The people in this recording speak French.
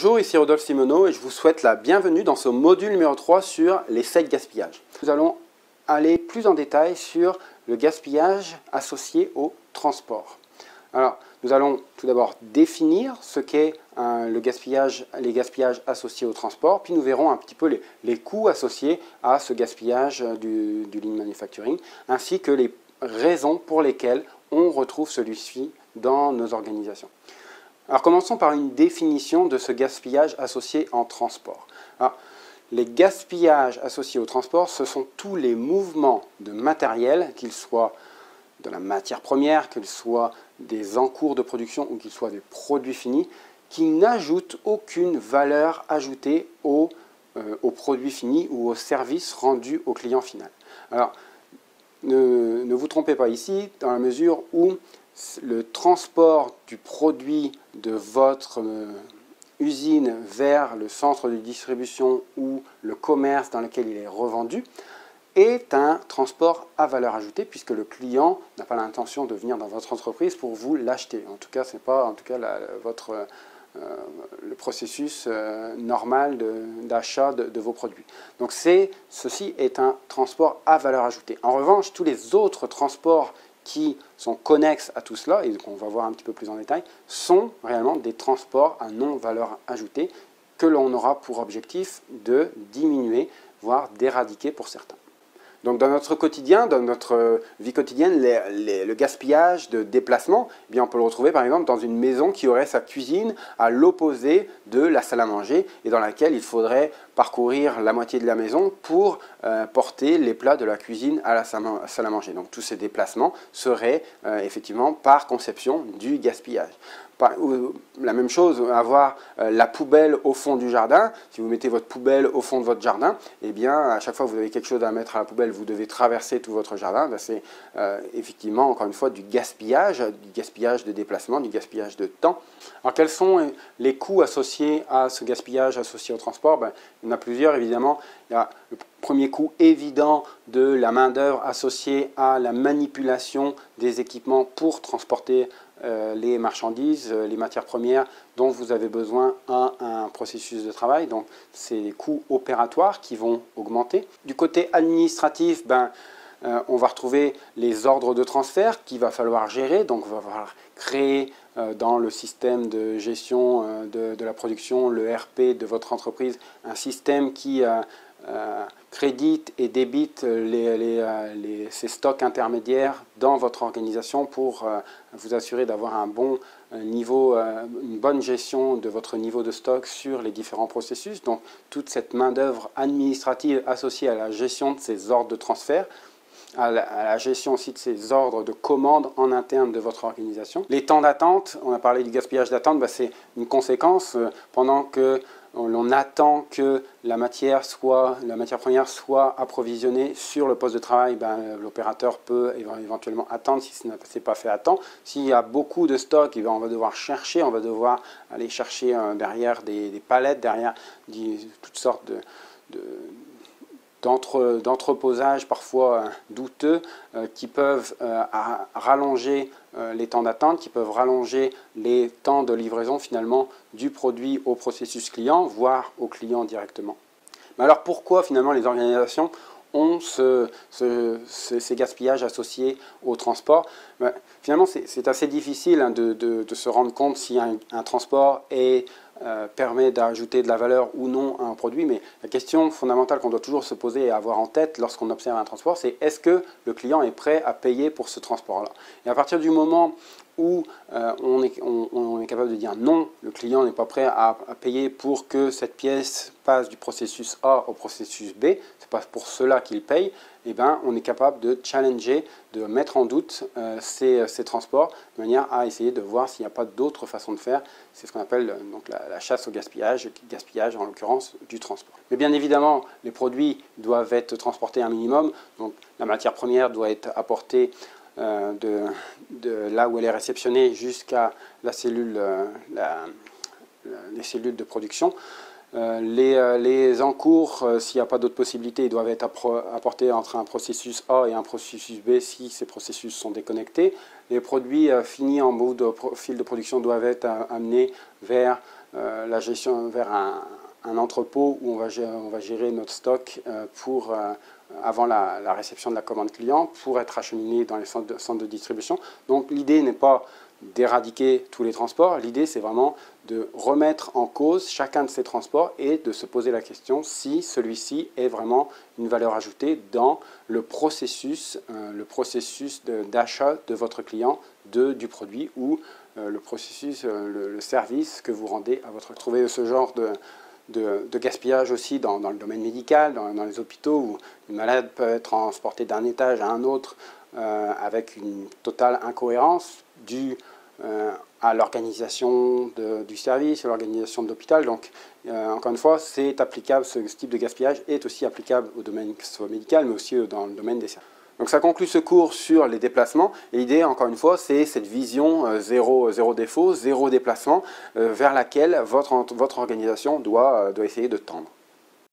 Bonjour, ici Rodolphe Simoneau et je vous souhaite la bienvenue dans ce module numéro 3 sur les seuils de gaspillage. Nous allons aller plus en détail sur le gaspillage associé au transport. Alors, nous allons tout d'abord définir ce qu'est les gaspillages associés au transport, puis nous verrons un petit peu les coûts associés à ce gaspillage du lean manufacturing, ainsi que les raisons pour lesquelles on retrouve celui-ci dans nos organisations. Alors commençons par une définition de ce gaspillage associé en transport. Alors, les gaspillages associés au transport, ce sont tous les mouvements de matériel, qu'ils soient de la matière première, qu'ils soient des encours de production ou qu'ils soient des produits finis, qui n'ajoutent aucune valeur ajoutée au produit fini ou au service rendu au client final. Alors, ne vous trompez pas ici, dans la mesure où le transport du produit de votre usine vers le centre de distribution ou le commerce dans lequel il est revendu est un transport à valeur ajoutée puisque le client n'a pas l'intention de venir dans votre entreprise pour vous l'acheter. En tout cas, ce n'est pas le processus normal d'achat de vos produits. Donc ceci est un transport à valeur ajoutée. En revanche, tous les autres transports qui sont connexes à tout cela, et qu'on va voir un petit peu plus en détail, sont réellement des transports à non-valeur ajoutée que l'on aura pour objectif de diminuer, voire d'éradiquer pour certains. Donc dans notre quotidien, dans notre vie quotidienne, le gaspillage de déplacement, eh bien on peut le retrouver par exemple dans une maison qui aurait sa cuisine à l'opposé de la salle à manger et dans laquelle il faudrait parcourir la moitié de la maison pour porter les plats de la cuisine à la salle à manger. Donc tous ces déplacements seraient effectivement par conception du gaspillage. La même chose, avoir la poubelle au fond du jardin. Si vous mettez votre poubelle au fond de votre jardin, eh bien, à chaque fois que vous avez quelque chose à mettre à la poubelle, vous devez traverser tout votre jardin. C'est effectivement, encore une fois, du gaspillage de déplacement, du gaspillage de temps. Alors, quels sont les coûts associés à ce gaspillage associé au transport? Il y en a plusieurs, évidemment. Il y a le premier coût évident de la main-d'œuvre associée à la manipulation des équipements pour transporter les marchandises, les matières premières dont vous avez besoin à un processus de travail. Donc, c'est les coûts opératoires qui vont augmenter. Du côté administratif, on va retrouver les ordres de transfert qu'il va falloir gérer. Donc, on va falloir créer dans le système de gestion de la production, le RP de votre entreprise, un système qui crédite et débite ces stocks intermédiaires dans votre organisation pour vous assurer d'avoir un bon niveau, une bonne gestion de votre niveau de stock sur les différents processus. Donc toute cette main-d'œuvre administrative associée à la gestion de ces ordres de transfert, à la gestion aussi de ces ordres de commande en interne de votre organisation. Les temps d'attente, on a parlé du gaspillage d'attente, c'est une conséquence pendant que l'on attend que la matière première soit approvisionnée sur le poste de travail. L'opérateur peut éventuellement attendre si ce n'est pas fait à temps. S'il y a beaucoup de stock, on va devoir aller chercher derrière des palettes, derrière toutes sortes d'entreposages parfois douteux qui peuvent rallonger les temps d'attente, qui peuvent rallonger les temps de livraison finalement du produit au processus client, voire au client directement. Mais alors pourquoi finalement les organisations ont ces gaspillages associés au transport? Finalement, c'est assez difficile de se rendre compte si un transport permet d'ajouter de la valeur ou non à un produit, mais la question fondamentale qu'on doit toujours se poser et avoir en tête lorsqu'on observe un transport, c'est est-ce que le client est prêt à payer pour ce transport-là? Et à partir du moment où on est capable de dire non, le client n'est pas prêt à payer pour que cette pièce passe du processus A au processus B, c'est pas pour cela qu'il paye, on est capable de challenger, de mettre en doute ces transports de manière à essayer de voir s'il n'y a pas d'autre façon de faire. C'est ce qu'on appelle donc la chasse au gaspillage en l'occurrence du transport. Mais bien évidemment, les produits doivent être transportés un minimum, donc la matière première doit être apportée de là où elle est réceptionnée jusqu'à les cellules de production. Les encours, s'il n'y a pas d'autre possibilité, ils doivent être apportés entre un processus A et un processus B si ces processus sont déconnectés. Les produits finis en bout de fil de production doivent être amenés vers la gestion vers un entrepôt où on va gérer notre stock avant la réception de la commande client pour être acheminé dans les centres de distribution. Donc l'idée n'est pas d'éradiquer tous les transports, l'idée c'est vraiment de remettre en cause chacun de ces transports et de se poser la question si celui-ci est vraiment une valeur ajoutée dans le processus d'achat de votre client du produit ou le processus, le service que vous rendez à votre client. Trouver ce genre de gaspillage aussi dans le domaine médical, dans les hôpitaux où une malade peut être transportée d'un étage à un autre avec une totale incohérence due à l'organisation du service, à l'organisation de l'hôpital. Donc, encore une fois, c'est applicable, ce type de gaspillage est aussi applicable au domaine que ce soit médical, mais aussi dans le domaine des services. Donc ça conclut ce cours sur les déplacements. Et l'idée, encore une fois, c'est cette vision zéro défaut, zéro déplacement, vers laquelle votre organisation doit essayer de tendre.